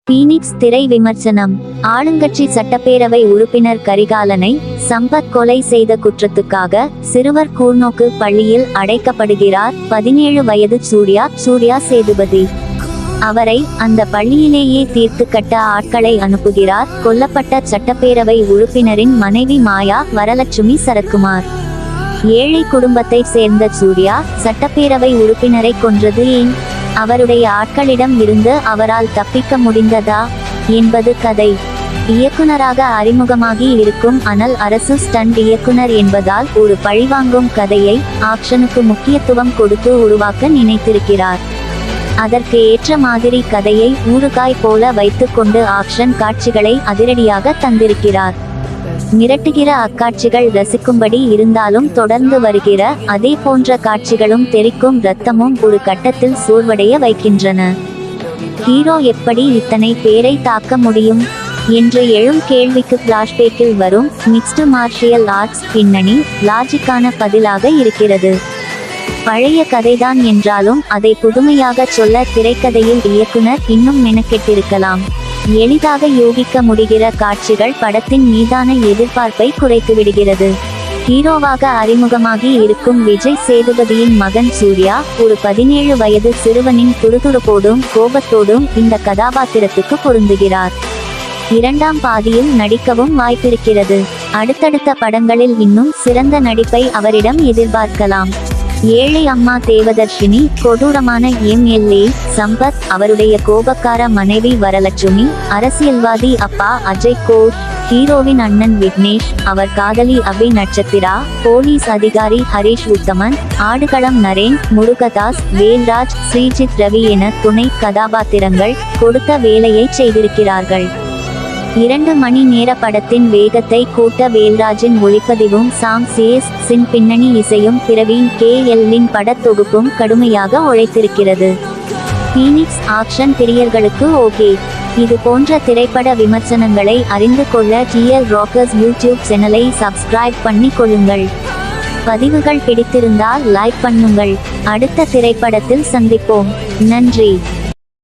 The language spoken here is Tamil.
பீனிக்ஸ் திரை விமர்சனம். ஆளுங்கட்சி சட்டப்பேரவை உறுப்பினர் கரிகாலனை சம்பத் கொலை செய்த குற்றத்துக்காக சிறுவர் கூர்நோக்கு பள்ளியில் அடைக்கப்படுகிறார் 17 வயது சூர்யா சேதுபதி. அவரை அந்த பள்ளியிலேயே தீர்த்து கட்ட ஆட்களை அனுப்புகிறார் கொல்லப்பட்ட சட்டப்பேரவை உறுப்பினரின் மனைவி மாயா வரலட்சுமி சரத்குமார். ஏழை குடும்பத்தை சேர்ந்த சூர்யா சட்டப்பேரவை உறுப்பினரை கொன்றது ஏன்? அவருடைய ஆட்களிடம் இருந்து அவரால் தப்பிக்க முடிந்ததா என்பது கதை. இயக்குனராக அறிமுகமாகி இருக்கும் அனல் அரசு ஸ்டண்ட் இயக்குனர் என்பதால் ஒரு பழிவாங்கும் கதையை ஆக்ஷனுக்கு முக்கியத்துவம் கொடுத்து உருவாக்க நினைத்திருக்கிறார். அதற்கு ஏற்ற மாதிரி கதையை ஊறுகாய் போல வைத்துக்கொண்டு ஆக்ஷன் காட்சிகளை அதிரடியாக தந்திருக்கிறார். மிரட்டுகிற அக்காட்சிகள் ரசிக்கும்படி இருந்தாலும் தொடர்ந்து வருகிற அதே போன்ற காட்சிகளும் தெறிக்கும் இரத்தமும் ஒரு கட்டத்தில் சோர்வடைய வைக்கின்றன. ஹீரோ எப்படி இத்தனை பேரை தாக்க முடியும் என்று எழும் கேள்விக்கு பிளாஷ்பேக்கில் வரும் மிக்ஸ்டு மார்ஷியல் ஆர்ட்ஸ் பின்னணி லாஜிக்கான பதிலாக இருக்கிறது. பழைய கதைதான் என்றாலும் அதை புதுமையாக சொல்ல திரைக்கதையில் இயக்குனர் இன்னும் மெனக்கெட்டிருக்கலாம். எளிதாக யோகிக்க முடிகிற காட்சிகள் படத்தின் மீதான எதிர்பார்ப்பை குறைத்துவிடுகிறது. ஹீரோவாக அறிமுகமாகி இருக்கும் விஜய் சேதுபதியின் மகன் சூர்யா ஒரு 17 வயது சிறுவனின் துருதுருப்போடும் கோபத்தோடும் இந்த கதாபாத்திரத்துக்கு பொருந்துகிறார். இரண்டாம் பாதியில் நடிக்கவும் வாய்ப்பிருக்கிறது. அடுத்தடுத்த படங்களில் இன்னும் சிறந்த நடிப்பை அவரிடம் எதிர்பார்க்கலாம். ஏழை அம்மா தேவதர்ஷினி, கொடூரமான எம்எல்ஏ சம்பத், அவருடைய கோபக்கார மனைவி வரலட்சுமி, அரசியல்வாதி அப்பா அஜய் கோஷ், ஹீரோவின் அண்ணன் விக்னேஷ், அவர் காதலி அபி நட்சத்திரா, போலீஸ் அதிகாரி ஹரிஷ் உத்தமன், ஆடுகளம் நரேன், முருகதாஸ், வேல்ராஜ், ஸ்ரீஜித் ரவி என துணை கதாபாத்திரங்கள் கொடுத்த வேலையை செய்திருக்கிறார்கள். 2 மணி நேர படத்தின் வேகத்தை கூட்ட வேல்ராஜின் ஒளிப்பதிவும் சாம் சின் பின்னணி இசையும் பிரவீன் KLின் படத்தொகுப்பும் கடுமையாக உழைத்திருக்கிறது. பீனிக்ஸ் ஆக்ஷன் பிரியர்களுக்கு ஓகே. இது போன்ற திரைப்பட விமர்சனங்களை அறிந்து கொள்ள TL ராக்கர்ஸ் யூடியூப் சேனலை சப்ஸ்கிரைப் பண்ணி கொள்ளுங்கள். பதிவுகள் பிடித்திருந்தால் லைக் பண்ணுங்கள். அடுத்த திரைப்படத்தில் சந்திப்போம். நன்றி.